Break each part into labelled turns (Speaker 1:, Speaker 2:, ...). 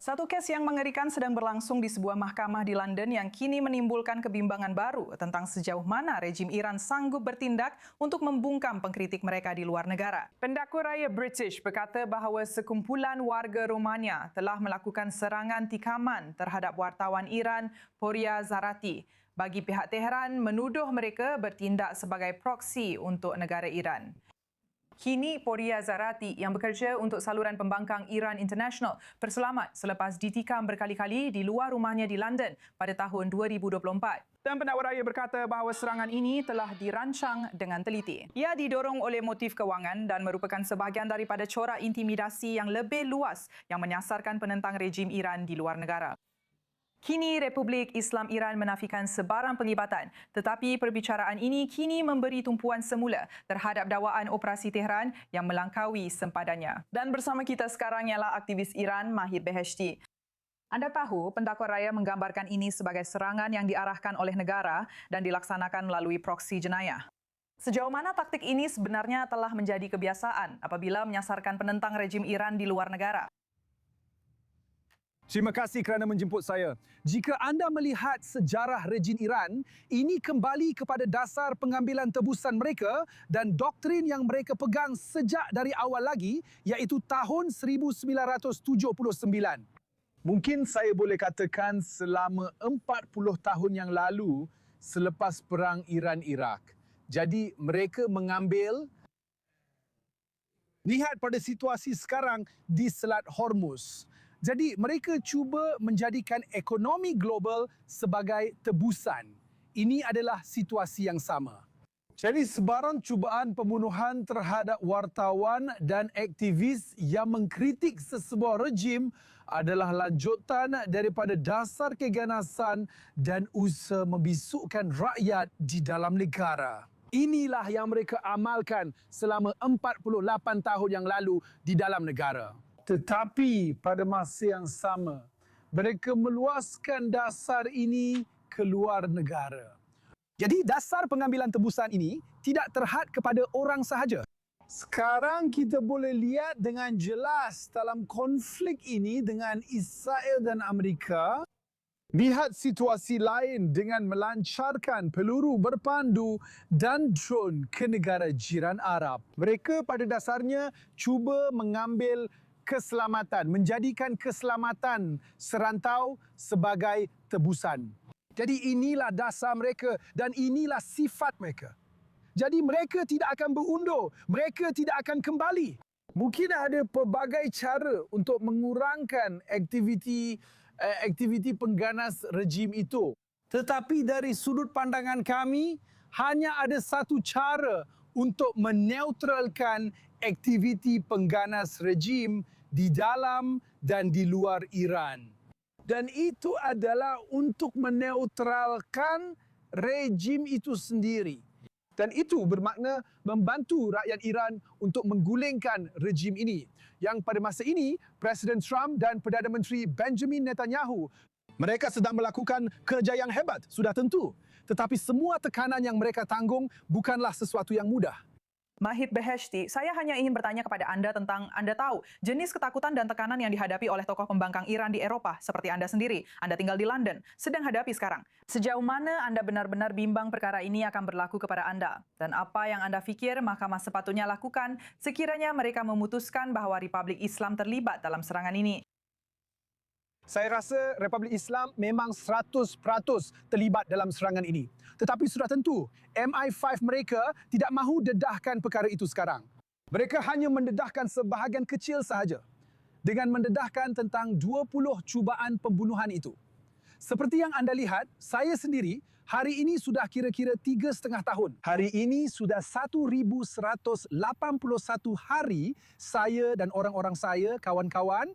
Speaker 1: Satu kes yang mengerikan sedang berlangsung di sebuah mahkamah di London yang kini menimbulkan kebimbangan baru tentang sejauh mana rejim Iran sanggup bertindak untuk membungkam pengkritik mereka di luar negara. Pendakwa raya British berkata bahawa sekumpulan warga Romania telah melakukan serangan tikaman terhadap wartawan Iran, Porya Zarati. Bagi pihak Tehran menuduh mereka bertindak sebagai proksi untuk negara Iran. Kini Porya Zarati yang bekerja untuk saluran pembangkang Iran International berselamat selepas ditikam berkali-kali di luar rumahnya di London pada tahun 2024. Dan pendakwa raya berkata bahawa serangan ini telah dirancang dengan teliti. Ia didorong oleh motif kewangan dan merupakan sebahagian daripada corak intimidasi yang lebih luas yang menyasarkan penentang rejim Iran di luar negara. Kini Republik Islam Iran menafikan sebarang penglibatan, tetapi perbicaraan ini kini memberi tumpuan semula terhadap dakwaan operasi Tehran yang melangkaui sempadannya. Dan bersama kita sekarang ialah aktivis Iran Mahir Beheshti. Anda tahu pendakwa raya menggambarkan ini sebagai serangan yang diarahkan oleh negara dan dilaksanakan melalui proksi jenayah. Sejauh mana taktik ini sebenarnya telah menjadi kebiasaan apabila menyasarkan penentang rejim Iran di luar negara?
Speaker 2: Terima kasih kerana menjemput saya. Jika anda melihat sejarah rejim Iran, ini kembali kepada dasar pengambilan tebusan mereka dan doktrin yang mereka pegang sejak dari awal lagi, iaitu tahun 1979. Mungkin saya boleh katakan selama 40 tahun yang lalu selepas perang Iran-Iraq. Jadi mereka mengambil, lihat pada situasi sekarang di Selat Hormuz. Jadi mereka cuba menjadikan ekonomi global sebagai tebusan. Ini adalah situasi yang sama. Jadi sebarang cubaan pembunuhan terhadap wartawan dan aktivis yang mengkritik sesebuah rejim adalah lanjutan daripada dasar keganasan dan usaha membisukkan rakyat di dalam negara. Inilah yang mereka amalkan selama 48 tahun yang lalu di dalam negara. Tetapi pada masa yang sama, mereka meluaskan dasar ini ke luar negara. Jadi dasar pengambilan tebusan ini tidak terhad kepada orang sahaja. Sekarang kita boleh lihat dengan jelas dalam konflik ini dengan Israel dan Amerika. Lihat situasi lain dengan melancarkan peluru berpandu dan drone ke negara jiran Arab. Mereka pada dasarnya cuba mengambil keselamatan, menjadikan keselamatan serantau sebagai tebusan. Jadi inilah dasar mereka dan inilah sifat mereka. Jadi mereka tidak akan berundur, mereka tidak akan kembali. Mungkin ada pelbagai cara untuk mengurangkan aktiviti pengganas rejim itu. Tetapi dari sudut pandangan kami, hanya ada satu cara untuk meneutralkan aktiviti pengganas rejim di dalam dan di luar Iran. Dan itu adalah untuk meneutralkan rejim itu sendiri. Dan itu bermakna membantu rakyat Iran untuk menggulingkan rejim ini. Yang pada masa ini, Presiden Trump dan Perdana Menteri Benjamin Netanyahu, mereka sedang melakukan kerja yang hebat, sudah tentu. Tetapi semua tekanan yang mereka tanggung bukanlah sesuatu yang mudah.
Speaker 1: Mahir Beheshti, saya hanya ingin bertanya kepada Anda tentang Anda tahu jenis ketakutan dan tekanan yang dihadapi oleh tokoh pembangkang Iran di Eropah seperti Anda sendiri. Anda tinggal di London, sedang hadapi sekarang. Sejauh mana Anda benar-benar bimbang perkara ini akan berlaku kepada Anda? Dan apa yang Anda fikir mahkamah sepatutnya lakukan sekiranya mereka memutuskan bahawa Republik Islam terlibat dalam serangan ini?
Speaker 2: Saya rasa Republik Islam memang 100% terlibat dalam serangan ini. Tetapi sudah tentu, MI5 mereka tidak mahu dedahkan perkara itu sekarang. Mereka hanya mendedahkan sebahagian kecil sahaja dengan mendedahkan tentang 20 cubaan pembunuhan itu. Seperti yang anda lihat, saya sendiri hari ini sudah kira-kira 3,5 tahun. Hari ini sudah 1,181 hari saya dan orang-orang saya, kawan-kawan,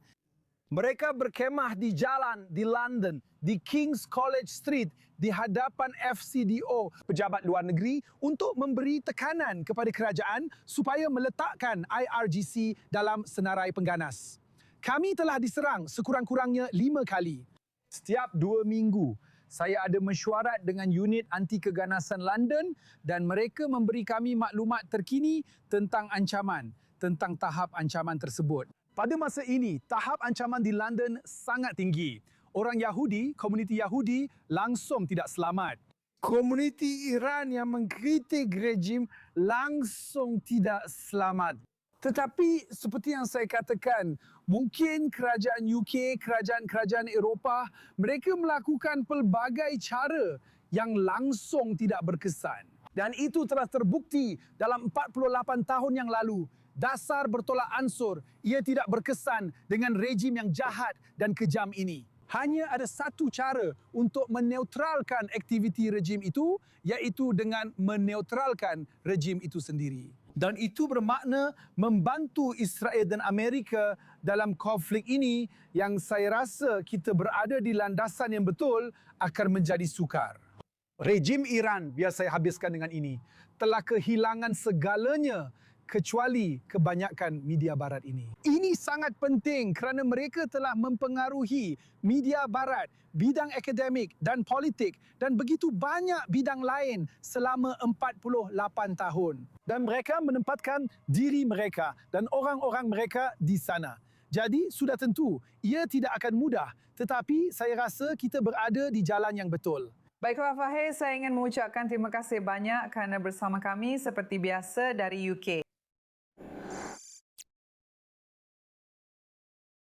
Speaker 2: mereka berkemah di jalan di London, di King's College Street, di hadapan FCDO, pejabat luar negeri, untuk memberi tekanan kepada kerajaan supaya meletakkan IRGC dalam senarai pengganas. Kami telah diserang sekurang-kurangnya 5 kali. Setiap 2 minggu, saya ada mesyuarat dengan unit anti keganasan London dan mereka memberi kami maklumat terkini tentang ancaman, tentang tahap ancaman tersebut. Pada masa ini, tahap ancaman di London sangat tinggi. Orang Yahudi, komuniti Yahudi langsung tidak selamat. Komuniti Iran yang mengkritik rejim langsung tidak selamat. Tetapi seperti yang saya katakan, mungkin kerajaan UK, kerajaan-kerajaan Eropah, mereka melakukan pelbagai cara yang langsung tidak berkesan. Dan itu telah terbukti dalam 48 tahun yang lalu. Dasar bertolak ansur, ia tidak berkesan dengan rejim yang jahat dan kejam ini. Hanya ada satu cara untuk meneutralkan aktiviti rejim itu, iaitu dengan meneutralkan rejim itu sendiri. Dan itu bermakna membantu Israel dan Amerika dalam konflik ini yang saya rasa kita berada di landasan yang betul akan menjadi sukar. Rejim Iran, biar saya habiskan dengan ini, telah kehilangan segalanya kecuali kebanyakan media barat ini. Ini sangat penting kerana mereka telah mempengaruhi media barat, bidang akademik dan politik dan begitu banyak bidang lain selama 48 tahun. Dan mereka menempatkan diri mereka dan orang-orang mereka di sana. Jadi sudah tentu ia tidak akan mudah, tetapi saya rasa kita berada di jalan yang betul.
Speaker 1: Baiklah Fahir, saya ingin mengucapkan terima kasih banyak kerana bersama kami seperti biasa dari UK.